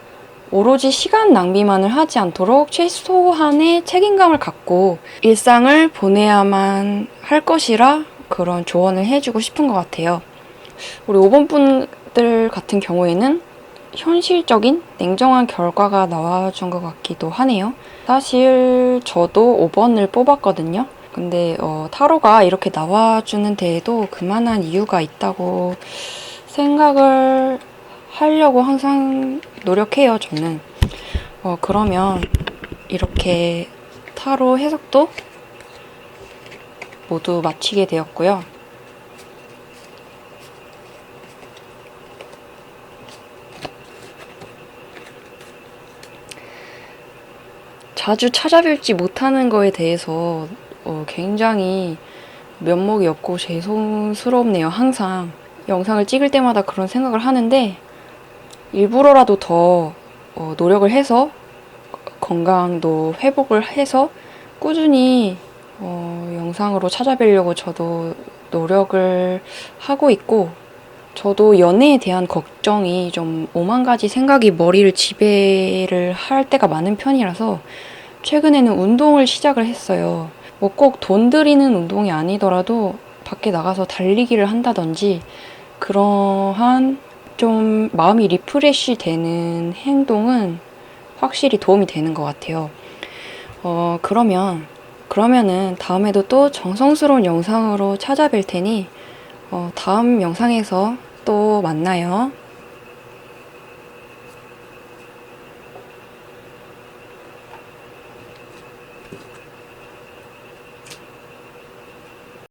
오로지 시간 낭비만을 하지 않도록 최소한의 책임감을 갖고 일상을 보내야만 할 것이라 그런 조언을 해주고 싶은 것 같아요. 우리 5번 분들 같은 경우에는 현실적인 냉정한 결과가 나와준 것 같기도 하네요. 사실 저도 5번을 뽑았거든요. 근데 타로가 이렇게 나와주는 데에도 그만한 이유가 있다고 생각을 하려고 항상 노력해요, 저는. 그러면 이렇게 타로 해석도 모두 마치게 되었고요. 자주 찾아뵙지 못하는 거에 대해서 굉장히 면목이 없고 죄송스럽네요. 항상 영상을 찍을 때마다 그런 생각을 하는데 일부러라도 더 노력을 해서 건강도 회복을 해서 꾸준히 영상으로 찾아뵈려고 저도 노력을 하고 있고, 저도 연애에 대한 걱정이 좀 오만 가지 생각이 머리를 지배를 할 때가 많은 편이라서 최근에는 운동을 시작을 했어요. 뭐 꼭 돈 들이는 운동이 아니더라도 밖에 나가서 달리기를 한다든지 그러한 좀 마음이 리프레시 되는 행동은 확실히 도움이 되는 것 같아요. 그러면은 다음에도 또 정성스러운 영상으로 찾아뵐 테니 다음 영상에서 또 만나요.